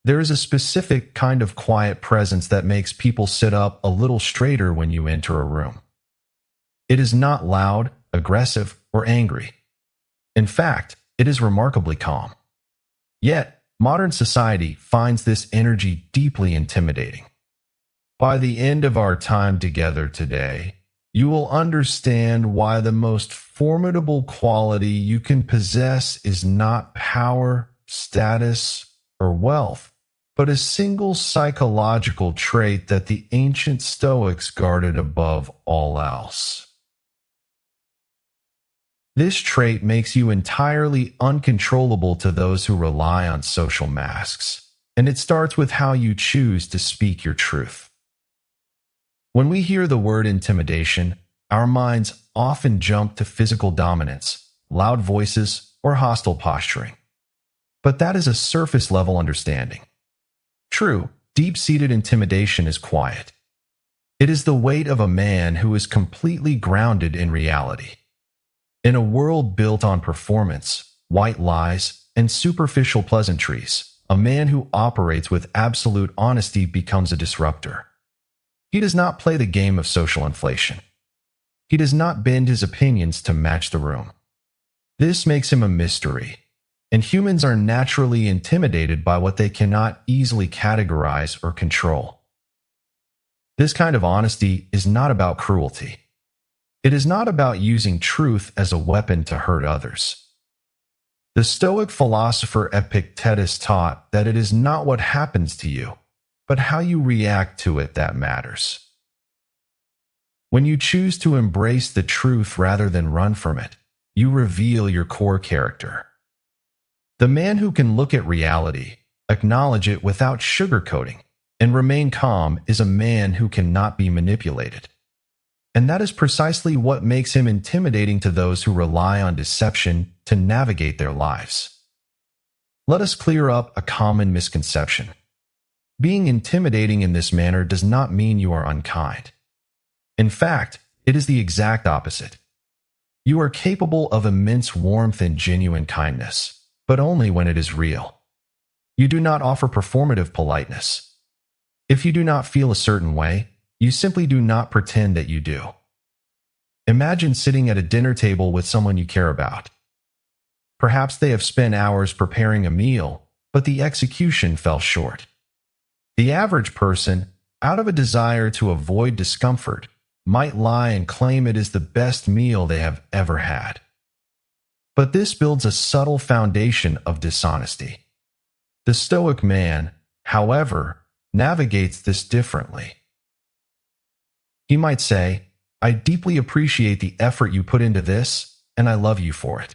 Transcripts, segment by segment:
There is a specific kind of quiet presence that makes people sit up a little straighter when you enter a room. It is not loud, aggressive, or angry. In fact, it is remarkably calm. Yet, modern society finds this energy deeply intimidating. By the end of our time together today, you will understand why the most formidable quality you can possess is not power, status, or wealth, but a single psychological trait that the ancient Stoics guarded above all else. This trait makes you entirely uncontrollable to those who rely on social masks, and it starts with how you choose to speak your truth. When we hear the word intimidation, our minds often jump to physical dominance, loud voices, or hostile posturing. But that is a surface-level understanding. True, deep-seated intimidation is quiet. It is the weight of a man who is completely grounded in reality. In a world built on performance, white lies, and superficial pleasantries, a man who operates with absolute honesty becomes a disruptor. He does not play the game of social inflation. He does not bend his opinions to match the room. This makes him a mystery, and humans are naturally intimidated by what they cannot easily categorize or control. This kind of honesty is not about cruelty. It is not about using truth as a weapon to hurt others. The Stoic philosopher Epictetus taught that it is not what happens to you, but how you react to it that matters. When you choose to embrace the truth rather than run from it, you reveal your core character. The man who can look at reality, acknowledge it without sugarcoating, and remain calm is a man who cannot be manipulated. And that is precisely what makes him intimidating to those who rely on deception to navigate their lives. Let us clear up a common misconception. Being intimidating in this manner does not mean you are unkind. In fact, it is the exact opposite. You are capable of immense warmth and genuine kindness, but only when it is real. You do not offer performative politeness. If you do not feel a certain way, you simply do not pretend that you do. Imagine sitting at a dinner table with someone you care about. Perhaps they have spent hours preparing a meal, but the execution fell short. The average person, out of a desire to avoid discomfort, might lie and claim it is the best meal they have ever had. But this builds a subtle foundation of dishonesty. The Stoic man, however, navigates this differently. He might say, "I deeply appreciate the effort you put into this, and I love you for it.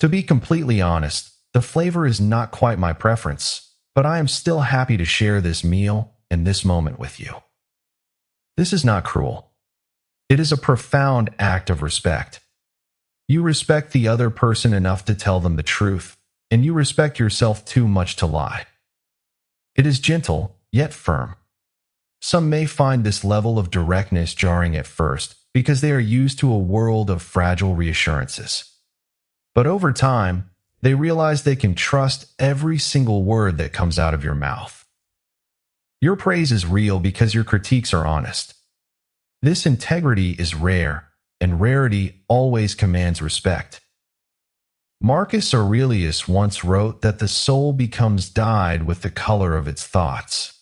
To be completely honest, the flavor is not quite my preference, but I am still happy to share this meal and this moment with you." This is not cruel. It is a profound act of respect. You respect the other person enough to tell them the truth, and you respect yourself too much to lie. It is gentle, yet firm. Some may find this level of directness jarring at first because they are used to a world of fragile reassurances. But over time, they realize they can trust every single word that comes out of your mouth. Your praise is real because your critiques are honest. This integrity is rare, and rarity always commands respect. Marcus Aurelius once wrote that the soul becomes dyed with the color of its thoughts.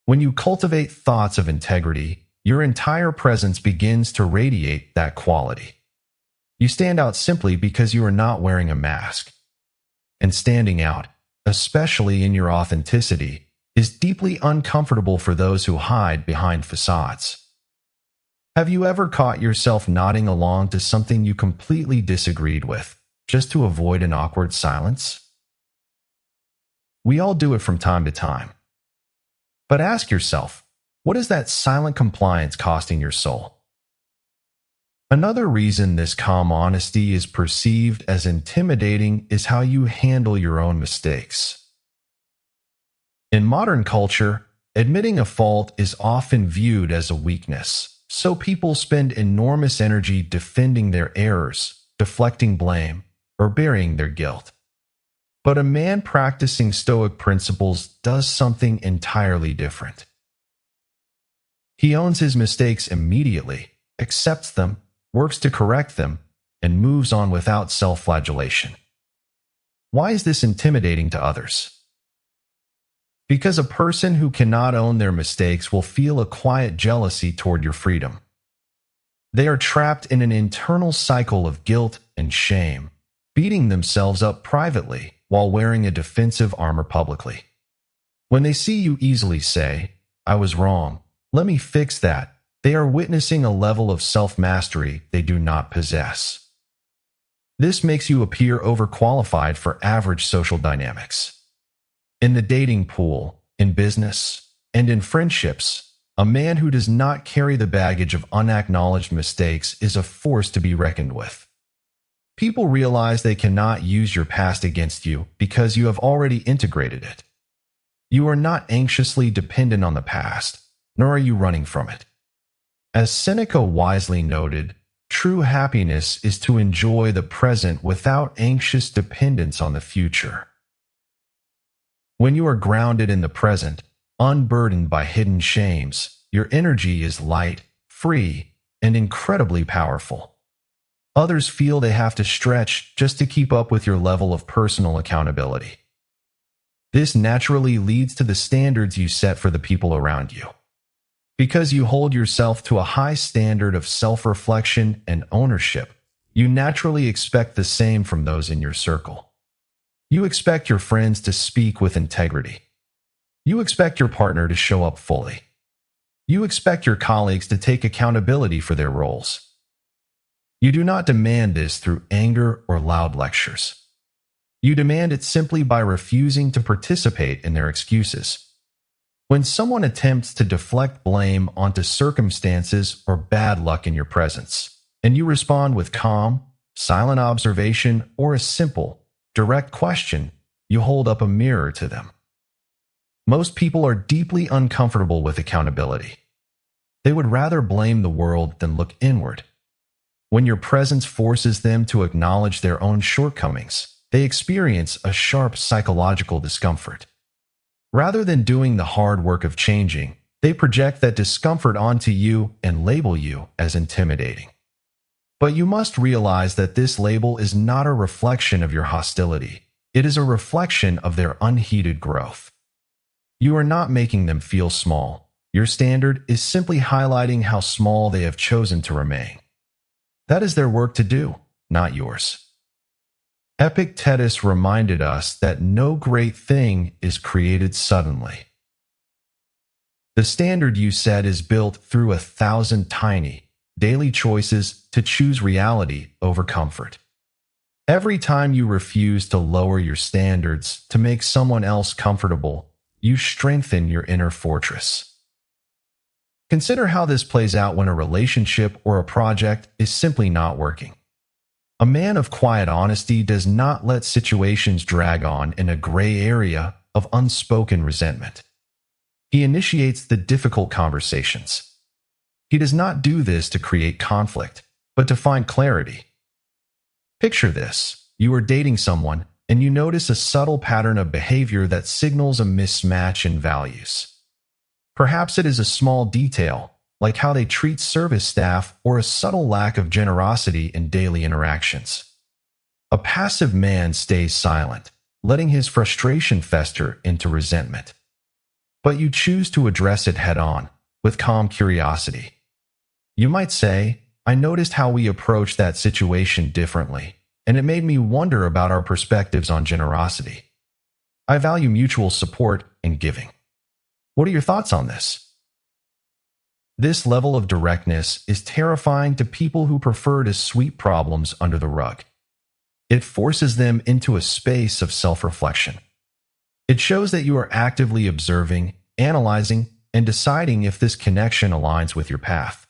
When you cultivate thoughts of integrity, your entire presence begins to radiate that quality. You stand out simply because you are not wearing a mask. And standing out, especially in your authenticity, is deeply uncomfortable for those who hide behind facades. Have you ever caught yourself nodding along to something you completely disagreed with, just to avoid an awkward silence? We all do it from time to time. But ask yourself, what is that silent compliance costing your soul? Another reason this calm honesty is perceived as intimidating is how you handle your own mistakes. In modern culture, admitting a fault is often viewed as a weakness, so people spend enormous energy defending their errors, deflecting blame, or burying their guilt. But a man practicing Stoic principles does something entirely different. He owns his mistakes immediately, accepts them, works to correct them, and moves on without self-flagellation. Why is this intimidating to others? Because a person who cannot own their mistakes will feel a quiet jealousy toward your freedom. They are trapped in an internal cycle of guilt and shame, beating themselves up privately while wearing a defensive armor publicly. When they see you easily say, "I was wrong, let me fix that," they are witnessing a level of self-mastery they do not possess. This makes you appear overqualified for average social dynamics. In the dating pool, in business, and in friendships, a man who does not carry the baggage of unacknowledged mistakes is a force to be reckoned with. People realize they cannot use your past against you because you have already integrated it. You are not anxiously dependent on the past, nor are you running from it. As Seneca wisely noted, true happiness is to enjoy the present without anxious dependence on the future. When you are grounded in the present, unburdened by hidden shames, your energy is light, free, and incredibly powerful. Others feel they have to stretch just to keep up with your level of personal accountability. This naturally leads to the standards you set for the people around you. Because you hold yourself to a high standard of self-reflection and ownership, you naturally expect the same from those in your circle. You expect your friends to speak with integrity. You expect your partner to show up fully. You expect your colleagues to take accountability for their roles. You do not demand this through anger or loud lectures. You demand it simply by refusing to participate in their excuses. When someone attempts to deflect blame onto circumstances or bad luck in your presence, and you respond with calm, silent observation or a simple, direct question, you hold up a mirror to them. Most people are deeply uncomfortable with accountability. They would rather blame the world than look inward. When your presence forces them to acknowledge their own shortcomings, they experience a sharp psychological discomfort. Rather than doing the hard work of changing, they project that discomfort onto you and label you as intimidating. But you must realize that this label is not a reflection of your hostility. It is a reflection of their unheeded growth. You are not making them feel small. Your standard is simply highlighting how small they have chosen to remain. That is their work to do, not yours. Epictetus reminded us that no great thing is created suddenly. The standard you set is built through 1,000 tiny, daily choices to choose reality over comfort. Every time you refuse to lower your standards to make someone else comfortable, you strengthen your inner fortress. Consider how this plays out when a relationship or a project is simply not working. A man of quiet honesty does not let situations drag on in a gray area of unspoken resentment. He initiates the difficult conversations. He does not do this to create conflict, but to find clarity. Picture this. You are dating someone, and you notice a subtle pattern of behavior that signals a mismatch in values. Perhaps it is a small detail, like how they treat service staff or a subtle lack of generosity in daily interactions. A passive man stays silent, letting his frustration fester into resentment. But you choose to address it head-on, with calm curiosity. You might say, "I noticed how we approached that situation differently, and it made me wonder about our perspectives on generosity. I value mutual support and giving. What are your thoughts on this?" This level of directness is terrifying to people who prefer to sweep problems under the rug. It forces them into a space of self-reflection. It shows that you are actively observing, analyzing, and deciding if this connection aligns with your path.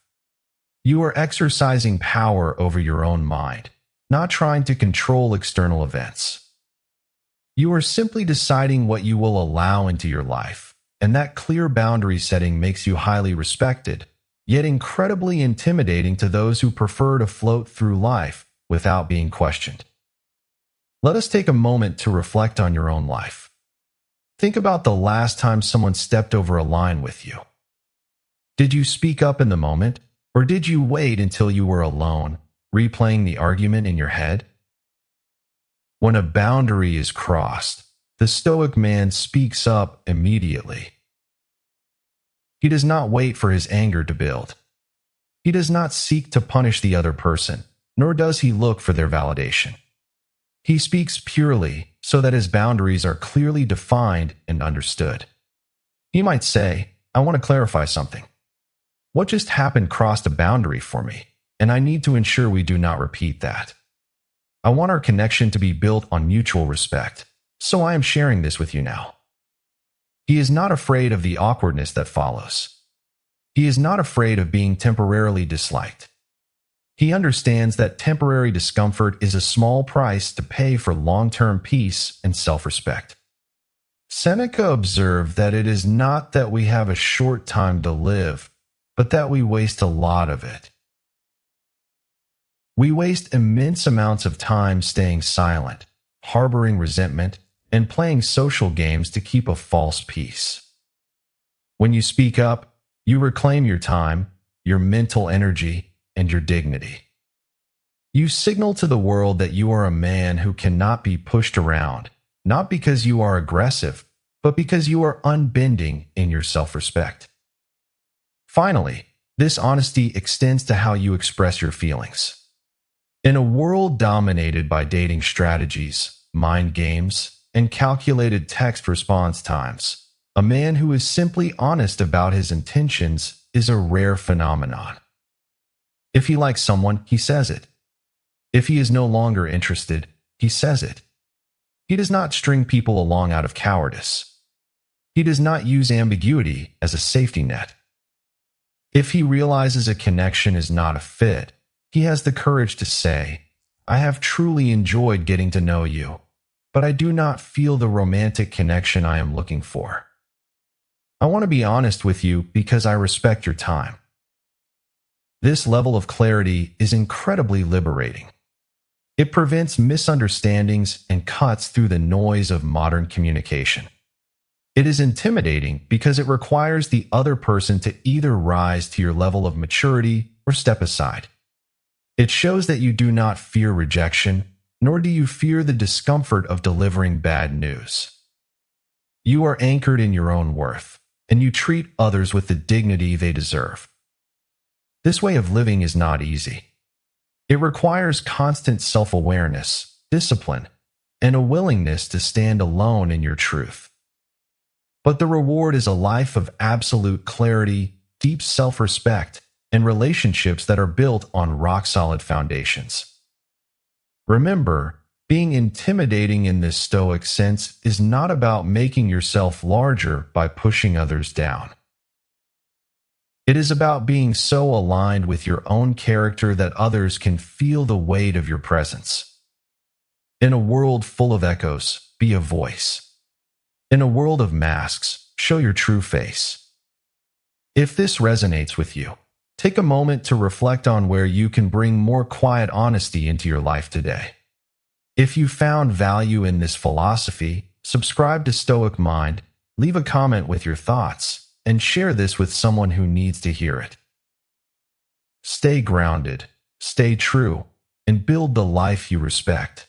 You are exercising power over your own mind, not trying to control external events. You are simply deciding what you will allow into your life, and that clear boundary setting makes you highly respected, yet incredibly intimidating to those who prefer to float through life without being questioned. Let us take a moment to reflect on your own life. Think about the last time someone stepped over a line with you. Did you speak up in the moment, or did you wait until you were alone, replaying the argument in your head? When a boundary is crossed, the Stoic man speaks up immediately. He does not wait for his anger to build. He does not seek to punish the other person, nor does he look for their validation. He speaks purely so that his boundaries are clearly defined and understood. He might say, "I want to clarify something. What just happened crossed a boundary for me, and I need to ensure we do not repeat that. I want our connection to be built on mutual respect, so I am sharing this with you now." He is not afraid of the awkwardness that follows. He is not afraid of being temporarily disliked. He understands that temporary discomfort is a small price to pay for long-term peace and self-respect. Seneca observed that it is not that we have a short time to live, but that we waste a lot of it. We waste immense amounts of time staying silent, harboring resentment, and playing social games to keep a false peace. When you speak up, you reclaim your time, your mental energy, and your dignity. You signal to the world that you are a man who cannot be pushed around, not because you are aggressive, but because you are unbending in your self-respect. Finally, this honesty extends to how you express your feelings. In a world dominated by dating strategies, mind games, and calculated text response times, a man who is simply honest about his intentions is a rare phenomenon. If he likes someone, he says it. If he is no longer interested, he says it. He does not string people along out of cowardice. He does not use ambiguity as a safety net. If he realizes a connection is not a fit, he has the courage to say, "I have truly enjoyed getting to know you, but I do not feel the romantic connection I am looking for. I want to be honest with you because I respect your time." This level of clarity is incredibly liberating. It prevents misunderstandings and cuts through the noise of modern communication. It is intimidating because it requires the other person to either rise to your level of maturity or step aside. It shows that you do not fear rejection, nor do you fear the discomfort of delivering bad news. You are anchored in your own worth, and you treat others with the dignity they deserve. This way of living is not easy. It requires constant self-awareness, discipline, and a willingness to stand alone in your truth. But the reward is a life of absolute clarity, deep self-respect, and relationships that are built on rock-solid foundations. Remember, being intimidating in this Stoic sense is not about making yourself larger by pushing others down. It is about being so aligned with your own character that others can feel the weight of your presence. In a world full of echoes, be a voice. In a world of masks, show your true face. If this resonates with you, take a moment to reflect on where you can bring more quiet honesty into your life today. If you found value in this philosophy, subscribe to Stoic Mind, leave a comment with your thoughts, and share this with someone who needs to hear it. Stay grounded, stay true, and build the life you respect.